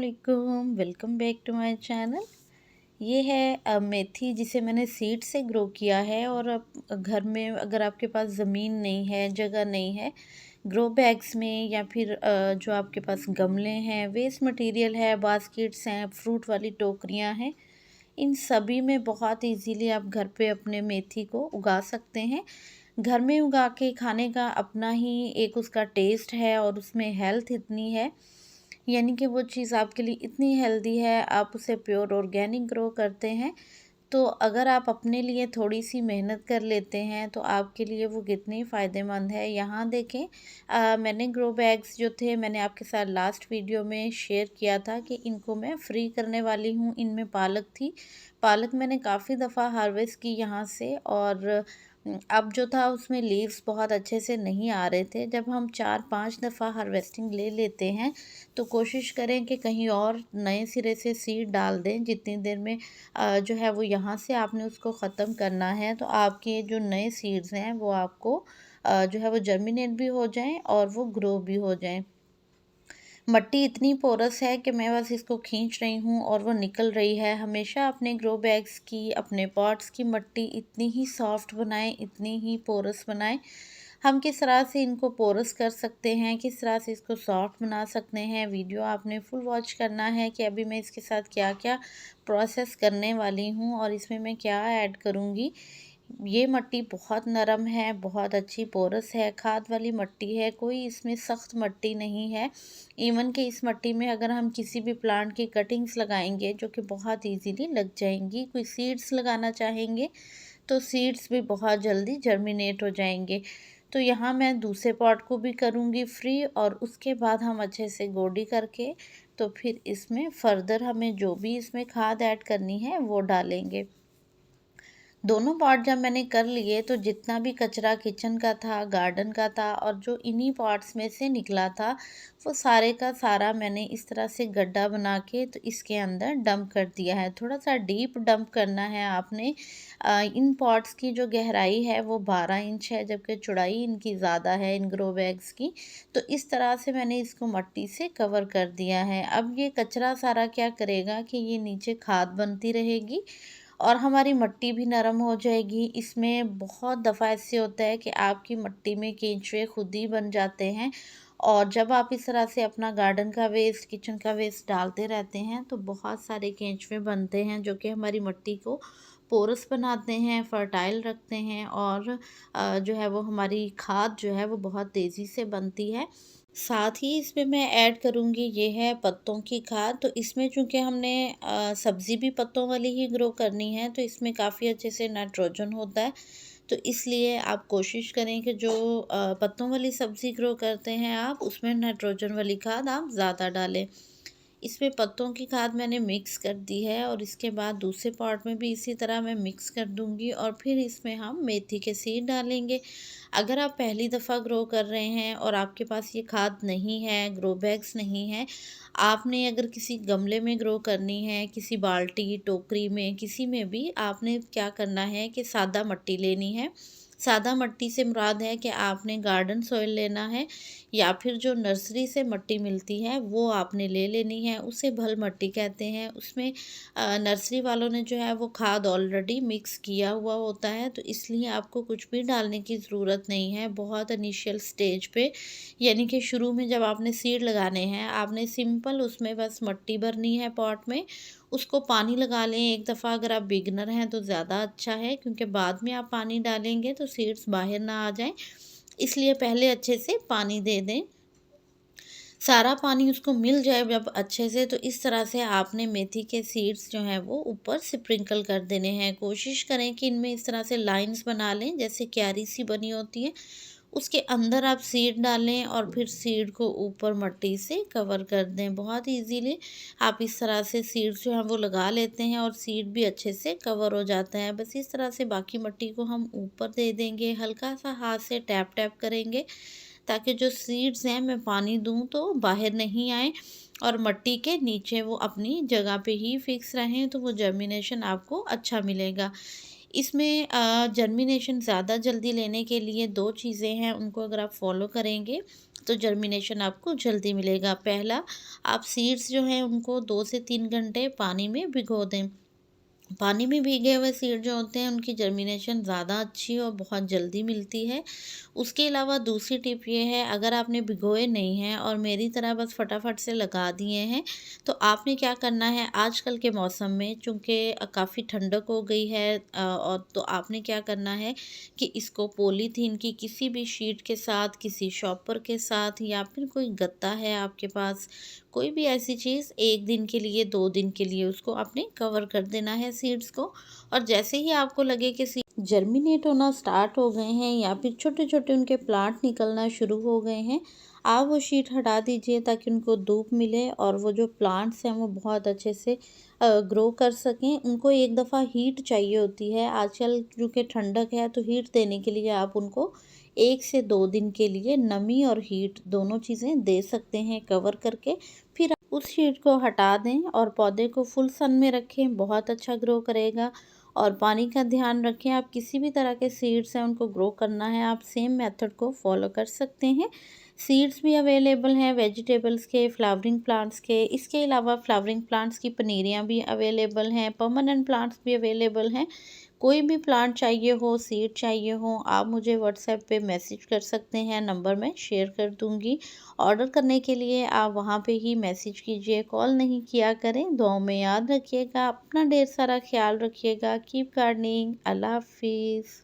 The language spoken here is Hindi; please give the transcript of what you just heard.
वालेकुम, welcome back to my channel. ये है मेथी जिसे मैंने सीड से ग्रो किया है। और घर में अगर आपके पास ज़मीन नहीं है, जगह नहीं है, ग्रो बैग्स में या फिर जो आपके पास गमले हैं, वेस्ट मटेरियल है, बास्केट्स हैं, फ्रूट वाली टोकरियां हैं, इन सभी में बहुत इजीली आप घर पे अपने मेथी को उगा सकते हैं। घर में उगा के खाने का अपना ही एक उसका टेस्ट है और उसमें हेल्थ इतनी है, यानी कि वो चीज़ आपके लिए इतनी हेल्दी है, आप उसे प्योर ऑर्गेनिक ग्रो करते हैं। तो अगर आप अपने लिए थोड़ी-सी मेहनत कर लेते हैं, तो आपके लिए वो कितनी फ़ायदेमंद है। यहाँ देखें, मैंने ग्रो बैग्स जो थे, मैंने आपके साथ लास्ट वीडियो में शेयर किया था कि इनको मैं फ्री करने वाली हूँ। इनमें पालक थी, पालक मैंने काफ़ी दफ़ा हार्वेस्ट की यहाँ से। और अब जो था उसमें लीव्स बहुत अच्छे से नहीं आ रहे थे। जब हम 4-5 दफ़ा हार्वेस्टिंग ले लेते हैं, तो कोशिश करें कि कहीं और नए सिरे से सीड डाल दें। जितनी देर में जो है वो यहाँ से आपने उसको ख़त्म करना है, तो आपके जो नए सीड्स हैं वो आपको जो है वो जर्मिनेट भी हो जाएं और वो ग्रो भी हो जाएं। मट्टी इतनी पोरस है कि मैं बस इसको खींच रही हूँ और वो निकल रही है। हमेशा अपने ग्रो बैग्स की, अपने पॉट्स की मट्टी इतनी ही सॉफ्ट बनाएं, इतनी ही पोरस बनाएं। हम किस तरह से इनको पोरस कर सकते हैं, किस तरह से इसको सॉफ्ट बना सकते हैं, वीडियो आपने फुल वॉच करना है कि अभी मैं इसके साथ क्या क्या प्रोसेस करने वाली हूँ और इसमें मैं क्या ऐड करूँगी। ये मट्टी बहुत नरम है, बहुत अच्छी पोरस है, खाद वाली मट्टी है, कोई इसमें सख्त मट्टी नहीं है। इवन कि इस मट्टी में अगर हम किसी भी प्लांट की कटिंग्स लगाएंगे जो कि बहुत इजीली लग जाएंगी, कोई सीड्स लगाना चाहेंगे तो सीड्स भी बहुत जल्दी जर्मिनेट हो जाएंगे। तो यहाँ मैं दूसरे पॉट को भी करूँगी फ्री, और उसके बाद हम अच्छे से गोडी करके तो फिर इसमें फर्दर हमें जो भी इसमें खाद ऐड करनी है वो डालेंगे। दोनों पॉट जब मैंने कर लिए, तो जितना भी कचरा किचन का था, गार्डन का था और जो इन्हीं पॉट्स में से निकला था, वो सारे का सारा मैंने इस तरह से गड्ढा बना के तो इसके अंदर डंप कर दिया है। थोड़ा सा डीप डंप करना है आपने। इन पॉट्स की जो गहराई है वो 12 इंच है, जबकि चौड़ाई इनकी ज़्यादा है, इन ग्रो बैग्स की। तो इस तरह से मैंने इसको मट्टी से कवर कर दिया है। अब ये कचरा सारा क्या करेगा कि ये नीचे खाद बनती रहेगी और हमारी मिट्टी भी नरम हो जाएगी। इसमें बहुत दफ़ा ऐसे होता है कि आपकी मिट्टी में केंचुए खुद ही बन जाते हैं, और जब आप इस तरह से अपना गार्डन का वेस्ट, किचन का वेस्ट डालते रहते हैं, तो बहुत सारे केंचुए बनते हैं जो कि हमारी मिट्टी को पोरस बनाते हैं, फर्टाइल रखते हैं, और जो है वो हमारी खाद जो है वो बहुत तेज़ी से बनती है। साथ ही इसमें मैं ऐड करूँगी, ये है पत्तों की खाद। तो इसमें चूँकि हमने सब्ज़ी भी पत्तों वाली ही ग्रो करनी है, तो इसमें काफ़ी अच्छे से नाइट्रोजन होता है। तो इसलिए आप कोशिश करें कि जो पत्तों वाली सब्ज़ी ग्रो करते हैं आप, उसमें नाइट्रोजन वाली खाद आप ज़्यादा डालें। इसमें पत्तों की खाद मैंने मिक्स कर दी है, और इसके बाद दूसरे पॉट में भी इसी तरह मैं मिक्स कर दूंगी, और फिर इसमें हम मेथी के सीड डालेंगे। अगर आप पहली दफ़ा ग्रो कर रहे हैं और आपके पास ये खाद नहीं है, ग्रो बैग्स नहीं है, आपने अगर किसी गमले में ग्रो करनी है, किसी बाल्टी, टोकरी में, किसी में भी, आपने क्या करना है कि सादा मिट्टी लेनी है। सादा मिट्टी से मुराद है कि आपने गार्डन सॉइल लेना है, या फिर जो नर्सरी से मिट्टी मिलती है वो आपने ले लेनी है, उसे भल मिट्टी कहते हैं। उसमें नर्सरी वालों ने जो है वो खाद ऑलरेडी मिक्स किया हुआ होता है, तो इसलिए आपको कुछ भी डालने की ज़रूरत नहीं है बहुत इनिशियल स्टेज पे। यानी कि शुरू में जब आपने सीड लगाने हैं, आपने सिंपल उसमें बस मिट्टी भरनी है पॉट में, उसको पानी लगा लें एक दफ़ा। अगर आप बिगनर हैं तो ज़्यादा अच्छा है, क्योंकि बाद में आप पानी डालेंगे तो सीड्स बाहर ना आ जाएं, इसलिए पहले अच्छे से पानी दे दें। सारा पानी उसको मिल जाए जब अच्छे से, तो इस तरह से आपने मेथी के सीड्स जो हैं वो ऊपर स्प्रिंकल कर देने हैं। कोशिश करें कि इनमें इस तरह से लाइंस बना लें जैसे क्यारी सी बनी होती है, उसके अंदर आप सीड डालें और फिर सीड को ऊपर मिट्टी से कवर कर दें। बहुत इजीली आप इस तरह से सीड्स जो हैं वो लगा लेते हैं और सीड भी अच्छे से कवर हो जाता है। बस इस तरह से बाकी मिट्टी को हम ऊपर दे देंगे, हल्का सा हाथ से टैप टैप करेंगे, ताकि जो सीड्स हैं मैं पानी दूं तो बाहर नहीं आए और मिट्टी के नीचे वो अपनी जगह पे ही फिक्स रहें, तो वो जर्मिनेशन आपको अच्छा मिलेगा। इसमें जर्मिनेशन ज़्यादा जल्दी लेने के लिए 2 चीज़ें हैं, उनको अगर आप फ़ॉलो करेंगे तो जर्मिनेशन आपको जल्दी मिलेगा। पहला, आप सीड्स जो हैं उनको 2 से 3 घंटे पानी में भिगो दें। पानी में भीगे हुए सीड जो होते हैं उनकी जर्मिनेशन ज़्यादा अच्छी और बहुत जल्दी मिलती है। उसके अलावा दूसरी टिप ये है, अगर आपने भिगोए नहीं हैं और मेरी तरह बस फटाफट से लगा दिए हैं, तो आपने क्या करना है, आजकल के मौसम में चूँकि काफ़ी ठंडक हो गई है और तो आपने क्या करना है कि इसको पॉलीथीन की किसी भी शीट के साथ, किसी शॉपर के साथ या फिर कोई गत्ता है आपके पास, कोई भी ऐसी चीज़ 1 दिन के लिए, 2 दिन के लिए उसको आपने कवर कर देना है सीड्स को। और जैसे ही आपको लगे कि सीड जर्मिनेट होना स्टार्ट हो गए हैं या फिर छोटे-छोटे उनके प्लांट निकलना शुरू हो गए हैं, आप वो शीट हटा दीजिए ताकि उनको धूप मिले और वो जो प्लांट्स हैं वो बहुत अच्छे से ग्रो कर सकें। उनको एक दफ़ा हीट चाहिए होती है। आजकल क्योंकि ठंडक है तो हीट देने के लिए आप उनको 1 से 2 दिन के लिए नमी और हीट दोनों चीज़ें दे सकते हैं कवर करके। फिर उस शीट को हटा दें और पौधे को फुल सन में रखें, बहुत अच्छा ग्रो करेगा। और पानी का ध्यान रखें, आप किसी भी तरह के सीड्स हैं उनको ग्रो करना है, आप सेम मेथड को फॉलो कर सकते हैं। सीड्स भी अवेलेबल हैं वेजिटेबल्स के, फ्लावरिंग प्लांट्स के, इसके अलावा फ्लावरिंग प्लांट्स की पनीरियाँ भी अवेलेबल हैं, परमानेंट प्लांट्स भी अवेलेबल हैं। कोई भी प्लांट चाहिए हो, सीड चाहिए हो, आप मुझे व्हाट्सएप पे मैसेज कर सकते हैं, नंबर मैं शेयर कर दूँगी। ऑर्डर करने के लिए आप वहाँ पे ही मैसेज कीजिए, कॉल नहीं किया करें। दुआओं में याद रखिएगा, अपना ढेर सारा ख़्याल रखिएगा। Keep gardening. अल्लाह हाफ़िज़।